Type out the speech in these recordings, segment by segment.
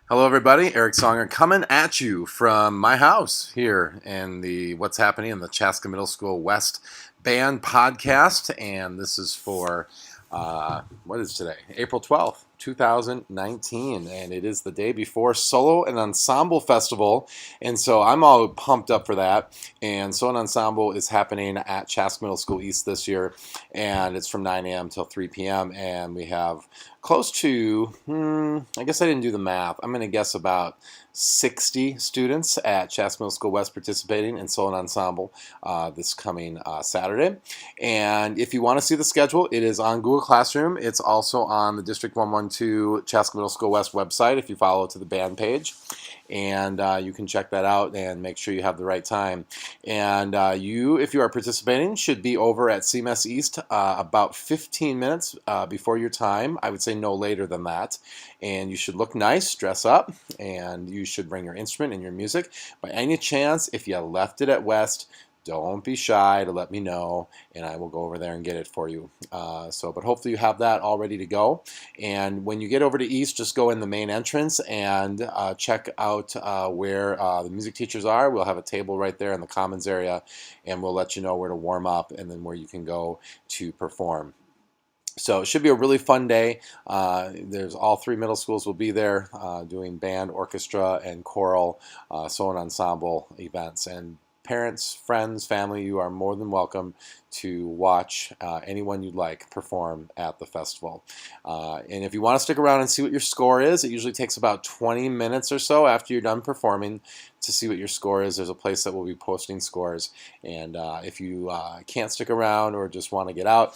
Hello, everybody. Eric Songer coming at you from my house here in the What's Happening in the Chaska Middle School West Band Podcast. And this is for, what is today? April 12th, 2019. And it is the day before Solo and Ensemble Festival. And so I'm all pumped up for that. And Solo and Ensemble is happening at Chaska Middle School East this year. And it's from 9 a.m. till 3 p.m. And we have close to, I guess I didn't do the math. I'm going to guess about 60 students at Chaska Middle School West participating in Solo Ensemble this coming Saturday. And if you want to see the schedule, it is on Google Classroom. It's also on the District 112 Chaska Middle School West website if you follow to the band page. And you can check that out and make sure you have the right time. And you, if you are participating, should be over at CMS East about 15 minutes before your time. I would say no later than that. And you should look nice, dress up, and you should bring your instrument and your music. By any chance, if you left it at West, don't be shy to let me know, and I will go over there and get it for you. But hopefully you have that all ready to go. And when you get over to East, just go in the main entrance and check out where the music teachers are. We'll have a table right there in the commons area, and we'll let you know where to warm up and then where you can go to perform. So it should be a really fun day. There's all three middle schools will be there doing band, orchestra, and choral, solo ensemble events. And parents, friends, family, you are more than welcome to watch anyone you'd like perform at the festival. And if you want to stick around and see what your score is, it usually takes about 20 minutes or so after you're done performing to see what your score is. There's a place that will be posting scores. And if you can't stick around or just want to get out,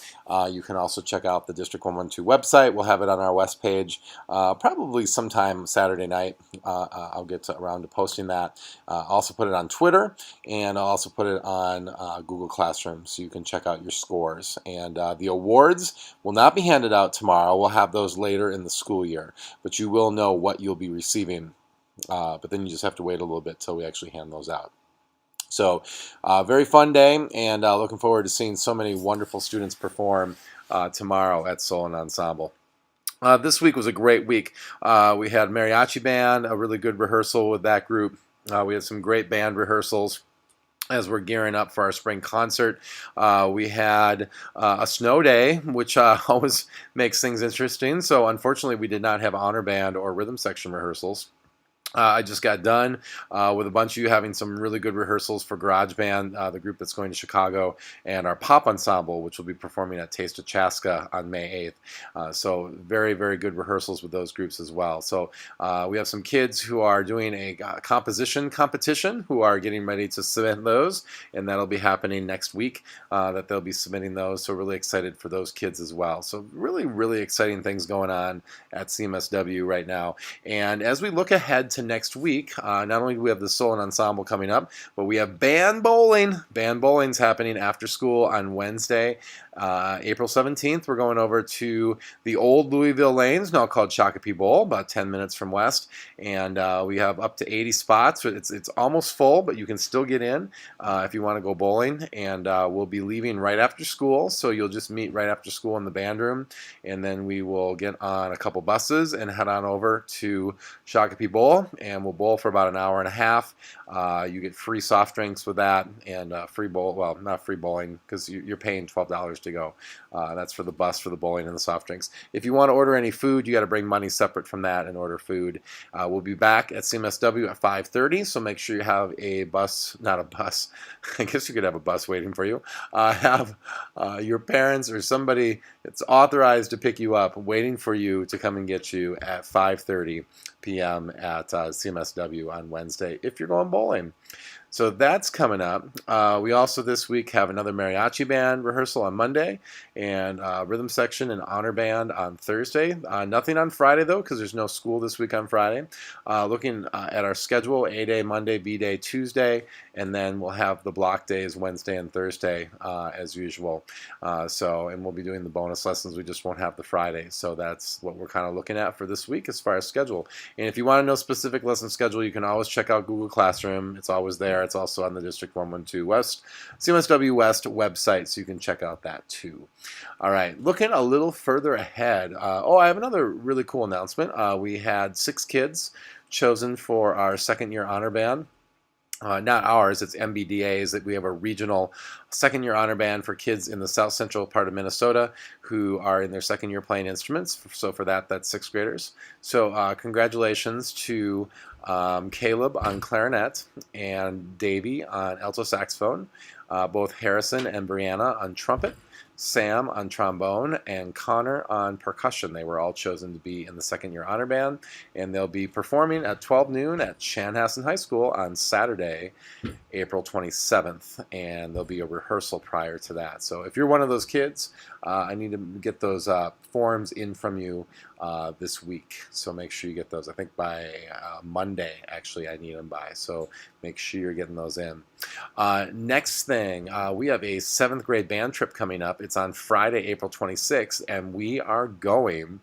you can also check out the District 112 website. We'll have it on our West page probably sometime Saturday night. I'll get around to posting that. Also put it on Twitter, and I'll also put it on Google Classroom so you can check out your scores. And the awards will not be handed out tomorrow. We'll have those later in the school year, but you will know what you'll be receiving. But then you just have to wait a little bit till we actually hand those out. So very fun day, and looking forward to seeing so many wonderful students perform tomorrow at Solo Ensemble. This week was a great week. We had mariachi band, a really good rehearsal with that group. We had some great band rehearsals as we're gearing up for our spring concert. We had a snow day, which always makes things interesting. So unfortunately, we did not have honor band or rhythm section rehearsals. I just got done with a bunch of you having some really good rehearsals for Garage Band, the group that's going to Chicago, and our pop ensemble, which will be performing at Taste of Chaska on May 8th. So very, very good rehearsals with those groups as well. So we have some kids who are doing a composition competition who are getting ready to submit those, and that'll be happening next week that they'll be submitting those. So really excited for those kids as well. So really, really exciting things going on at CMSW right now. And as we look ahead to next week, not only do we have the Solo Ensemble coming up, but we have band bowling. Band bowling's happening after school on Wednesday, April 17th. We're going over to the old Louisville Lanes, now called Shakopee Bowl, about 10 minutes from West, and we have up to 80 spots. It's almost full, but you can still get in if you want to go bowling, and we'll be leaving right after school, so you'll just meet right after school in the band room, and then we will get on a couple buses and head on over to Shakopee Bowl, and we'll bowl for about an hour and a half. You get free soft drinks with that, and free bowl, well, not free bowling, because you're paying $12 to go. That's for the bus, for the bowling, and the soft drinks. If you want to order any food, you got to bring money separate from that and order food. We'll be back at CMSW at 5:30, so make sure you have a bus, not a bus, I guess you could have a bus waiting for you. Have your parents or somebody that's authorized to pick you up waiting for you to come and get you at 5:30 p.m. at CMSW on Wednesday if you're going bowling. So that's coming up. We also this week have another mariachi band rehearsal on Monday, and rhythm section and honor band on Thursday. Nothing on Friday though, because there's no school this week on Friday. Looking at our schedule, A-Day Monday, B-Day Tuesday, and then we'll have the block days Wednesday and Thursday as usual. And we'll be doing the bonus lessons. We just won't have the Friday. So that's what we're kind of looking at for this week as far as schedule. And if you want to know specific lesson schedule, you can always check out Google Classroom. It's always there. It's also on the District 112 West, CMSW West website, so you can check out that too. All right, looking a little further ahead. I have another really cool announcement. We had 6 kids chosen for our second-year honor band. Not ours, it's MBDA's. That we have a regional second-year honor band for kids in the south central part of Minnesota who are in their second year playing instruments. So for that, that's sixth graders. So congratulations to Caleb on clarinet and Davey on alto saxophone, both Harrison and Brianna on trumpet, Sam on trombone, and Connor on percussion. They were all chosen to be in the second year honor band, and they'll be performing at 12 noon at Chanhassen High School on Saturday, April 27th, and there'll be a rehearsal prior to that. So if you're one of those kids, I need to get those forms in from you this week. So make sure you get those. I think by Monday, actually, I need them by. So make sure you're getting those in. Next thing, we have a 7th grade band trip coming up. It's on Friday, April 26th, and we are going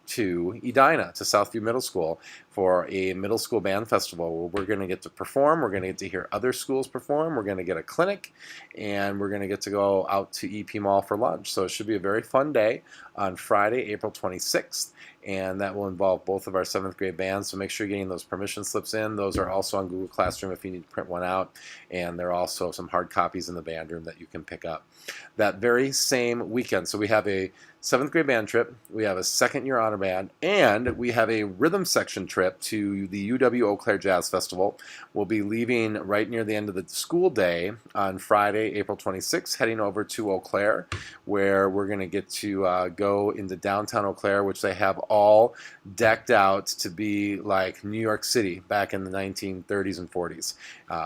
to Edina, to Southview Middle School, for a middle school band festival where we're going to get to perform, we're going to get to hear other schools perform, we're going to get a clinic, and we're going to get to go out to EP Mall for lunch. So it should be a very fun day on Friday, April 26th, and that will involve both of our 7th grade bands, so make sure you're getting those permission slips in. Those are also on Google Classroom if you need to print one out, and there are also some hard copies in the band room that you can pick up. That very same weekend, so we have a 7th grade band trip, we have a second year honor band, and we have a rhythm section trip to the UW Eau Claire Jazz Festival. We'll be leaving right near the end of the school day on Friday, April 26th, heading over to Eau Claire, where we're going to get to go into downtown Eau Claire, which they have all decked out to be like New York City back in the 1930s and 40s.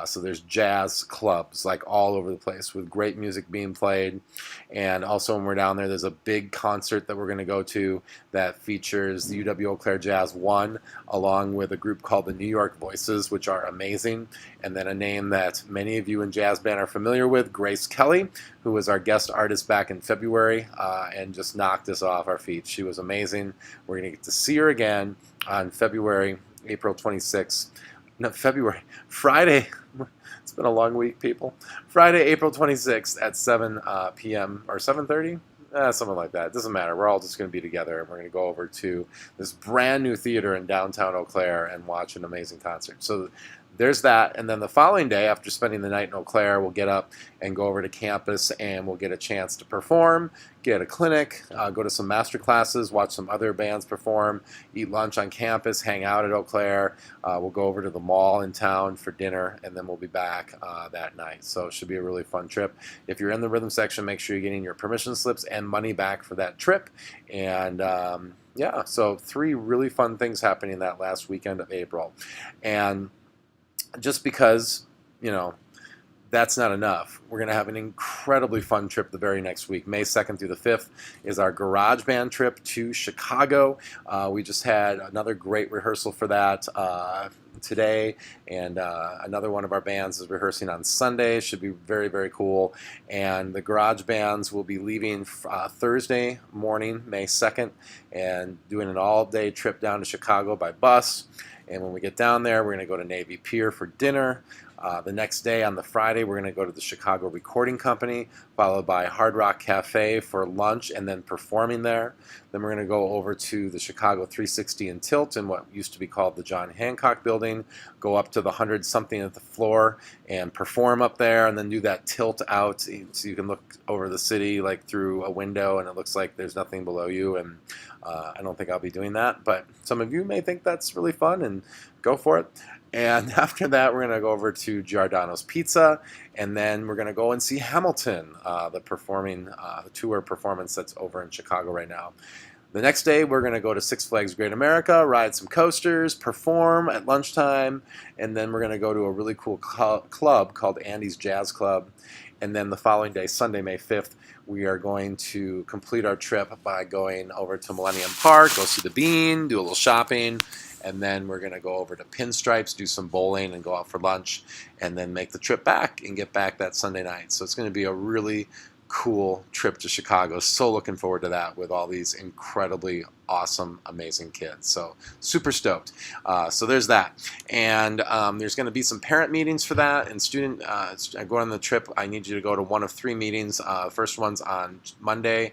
So there's jazz clubs like all over the place with great music being played. And also when we're down there, there's a big concert that we're going to go to that features the UW Eau Claire Jazz 1 along with a group called the New York Voices, which are amazing. And then a name that many of you in jazz band are familiar with, Grace Kelly, who was our guest artist back in February and just knocked us off our feet. She was amazing. We're going to get to see her again on April 26th. No, Friday. It's been a long week, people. Friday, April 26th at 7 p.m. or 7:30? Something like that. It doesn't matter. We're all just going to be together, and we're going to go over to this brand new theater in downtown Eau Claire and watch an amazing concert. So there's that. And then the following day, after spending the night in Eau Claire, we'll get up and go over to campus, and we'll get a chance to perform, get a clinic, go to some master classes, watch some other bands perform, eat lunch on campus, hang out at Eau Claire. We'll go over to the mall in town for dinner, and then we'll be back that night. So it should be a really fun trip. If you're in the rhythm section, make sure you're getting your permission slips and money back for that trip. And yeah, so 3 really fun things happening that last weekend of April. And just because, you know, that's not enough, we're going to have an incredibly fun trip the very next week. May 2nd through the 5th is our garage band trip to Chicago. We just had another great rehearsal for that today, and another one of our bands is rehearsing on Sunday. Should be very, very cool. And the garage bands will be leaving Thursday morning, May 2nd, and doing an all-day trip down to Chicago by bus. And when we get down there, we're going to go to Navy Pier for dinner. The next day, on the Friday, we're going to go to the Chicago Recording Company, followed by Hard Rock Cafe for lunch and then performing there. Then we're going to go over to the Chicago 360 and Tilt in what used to be called the John Hancock Building, go up to the 100-something at the floor and perform up there, and then do that tilt out so you can look over the city like through a window and it looks like there's nothing below you. And I don't think I'll be doing that, but some of you may think that's really fun, and go for it. And after that, we're going to go over to Giordano's Pizza, and then we're going to go and see Hamilton, the tour performance that's over in Chicago right now. The next day, we're going to go to Six Flags Great America, ride some coasters, perform at lunchtime, and then we're going to go to a really cool club called Andy's Jazz Club. And then the following day, Sunday, May 5th, we are going to complete our trip by going over to Millennium Park, go see the Bean, do a little shopping, and then we're going to go over to Pinstripes, do some bowling, and go out for lunch, and then make the trip back and get back that Sunday night. So it's going to be a really cool trip to Chicago. So looking forward to that with all these incredibly awesome, amazing kids. So super stoked. So there's that. And there's going to be some parent meetings for that. And student, going on the trip, I need you to go to one of 3 meetings. First one's on Monday,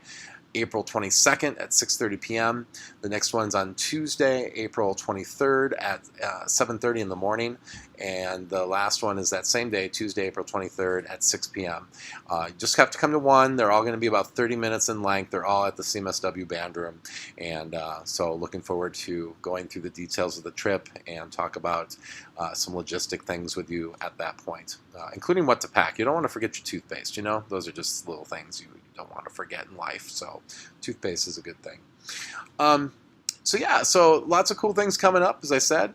April 22nd at 6:30 p.m. The next one's on Tuesday, April 23rd at 7:30 in the morning. And the last one is that same day, Tuesday, April 23rd at 6 p.m. You just have to come to one. They're all going to be about 30 minutes in length. They're all at the CMSW Band Room. And so looking forward to going through the details of the trip and talk about some logistic things with you at that point, including what to pack. You don't want to forget your toothpaste, Those are just little things you don't want to forget in life. So toothpaste is a good thing. So lots of cool things coming up, as I said.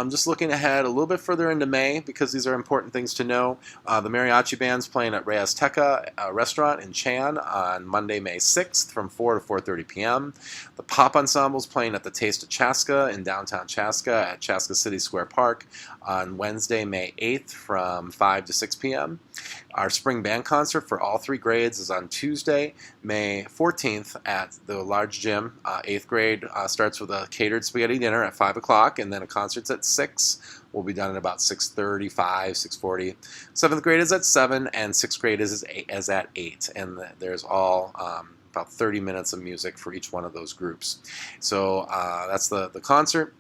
Just looking ahead a little bit further into May, because these are important things to know. The mariachi band's playing at Azteca restaurant in Chan on Monday, May 6th from 4 to 4:30 p.m. The pop ensemble's playing at the Taste of Chaska in downtown Chaska at Chaska City Square Park on Wednesday, May 8th from 5 to 6 p.m. Our spring band concert for all 3 grades is on Tuesday, May 14th at the large gym. 8th grade starts with a catered spaghetti dinner at 5 o'clock, and then a concert's at 6. We'll be done at about 6:35, 6:40. 7th grade is at 7, and 6th grade is at 8. And there's all about 30 minutes of music for each one of those groups. So that's the concert.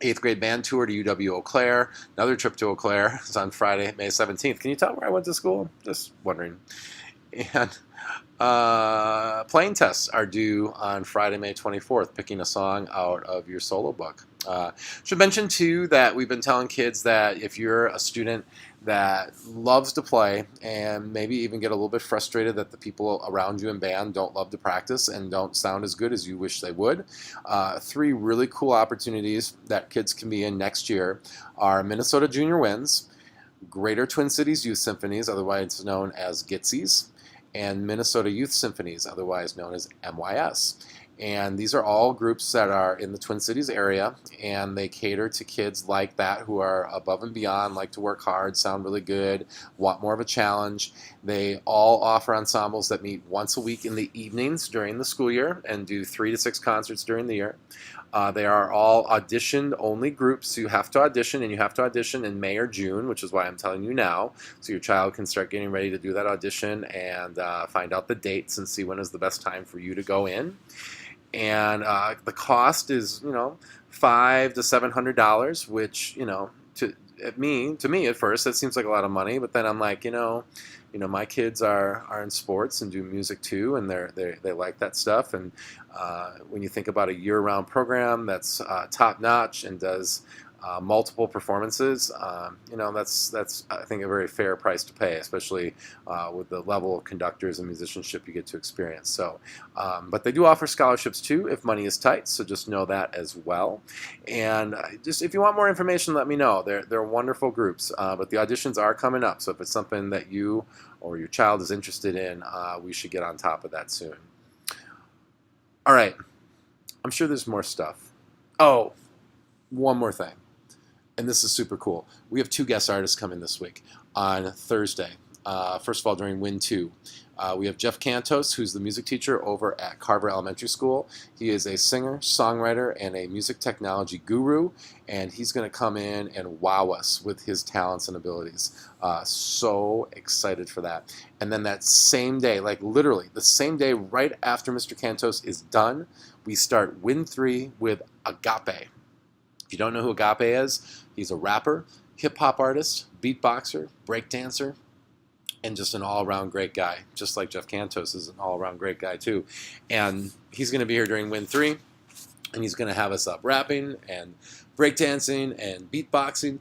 8th grade band tour to UW Eau Claire. Another trip to Eau Claire is on Friday, May 17th. Can you tell where I went to school? Just wondering. And playing tests are due on Friday, May 24th, picking a song out of your solo book. Should mention, too, that we've been telling kids that if you're a student that loves to play and maybe even get a little bit frustrated that the people around you in band don't love to practice and don't sound as good as you wish they would, 3 really cool opportunities that kids can be in next year are Minnesota Junior Winds, Greater Twin Cities Youth Symphonies, otherwise known as GITSES, and Minnesota Youth Symphonies, otherwise known as MYS. And these are all groups that are in the Twin Cities area, and they cater to kids like that who are above and beyond, like to work hard, sound really good, want more of a challenge. They all offer ensembles that meet once a week in the evenings during the school year and do 3 to 6 concerts during the year. They are all audition-only groups, so you have to audition, and you have to audition in May or June, which is why I'm telling you now, so your child can start getting ready to do that audition and find out the dates and see when is the best time for you to go in. And the cost is, $500 to $700, which, to me at first that seems like a lot of money, but then I'm like, my kids are in sports and do music too, and they like that stuff. And when you think about a year-round program that's top-notch and does multiple performances, that's I think a very fair price to pay, especially with the level of conductors and musicianship you get to experience. So, but they do offer scholarships too if money is tight, so just know that as well. And just if you want more information, let me know. They're wonderful groups, but the auditions are coming up, so if it's something that you or your child is interested in, we should get on top of that soon. All right, I'm sure there's more stuff. Oh, one more thing. And this is super cool. We have 2 guest artists coming this week on Thursday. First of all, during Win 2, we have Jeff Kantos, who's the music teacher over at Carver Elementary School. He is a singer, songwriter, and a music technology guru, and he's going to come in and wow us with his talents and abilities. So excited for that. And then that same day, like literally the same day right after Mr. Kantos is done, we start Win 3 with Agape. If you don't know who Agape is, he's a rapper, hip-hop artist, beatboxer, breakdancer, and just an all-around great guy. Just like Jeff Kantos is an all-around great guy, too. And he's going to be here during Win 3, and he's going to have us up rapping and breakdancing and beatboxing.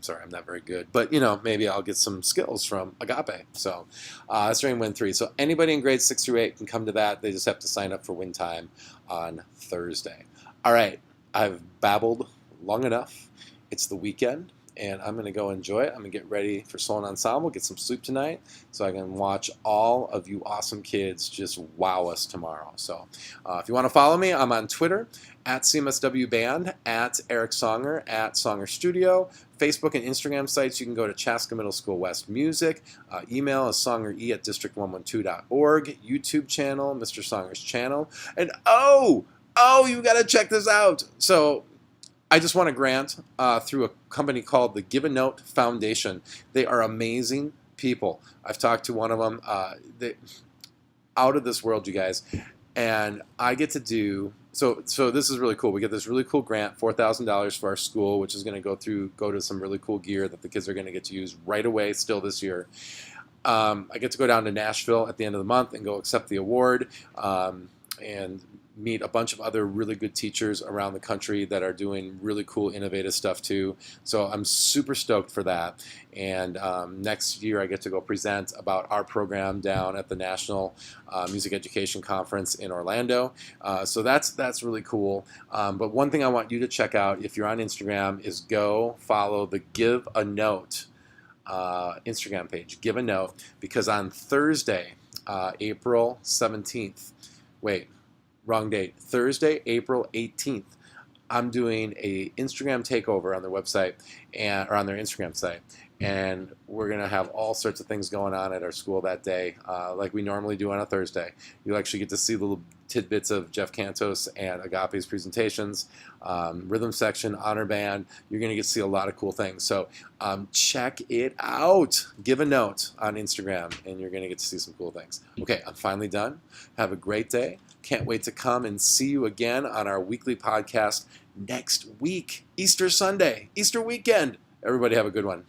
Sorry, I'm not very good. But, maybe I'll get some skills from Agape. So that's during Win 3. So anybody in grades 6 through 8 can come to that. They just have to sign up for Win Time on Thursday. All right, I've babbled long enough. It's the weekend, and I'm going to go enjoy it. I'm going to get ready for Solo Ensemble, get some sleep tonight, so I can watch all of you awesome kids just wow us tomorrow. So if you want to follow me, I'm on Twitter, at CMSW Band, at Eric Songer, at Songer Studio. Facebook and Instagram sites, you can go to Chaska Middle School West Music. Email is songere@district112.org. YouTube channel, Mr. Songer's channel. And oh, you got to check this out. So I just won a grant through a company called the Give a Note Foundation. They are amazing. people. I've talked to one of them. They out of this world, you guys. And I get to do so. So this is really cool. We get this really cool grant, $4,000 for our school, which is going to go to some really cool gear that the kids are going to get to use right away. Still this year, I get to go down to Nashville at the end of the month and go accept the award, and meet a bunch of other really good teachers around the country that are doing really cool, innovative stuff too. So I'm super stoked for that. And next year I get to go present about our program down at the National Music Education Conference in Orlando. So that's really cool. But one thing I want you to check out if you're on Instagram is go follow the Give a Note Instagram page. Give a Note, because on Thursday, April 17th, wrong date. Thursday, April 18th, I'm doing a Instagram takeover on their website or on their Instagram site. And we're going to have all sorts of things going on at our school that day, like we normally do on a Thursday. You'll actually get to see little tidbits of Jeff Kantos and Agape's presentations, rhythm section, honor band. You're going to get to see a lot of cool things. So check it out. Give a Note on Instagram, and you're going to get to see some cool things. Okay, I'm finally done. Have a great day. Can't wait to come and see you again on our weekly podcast next week, Easter Sunday, Easter weekend. Everybody have a good one.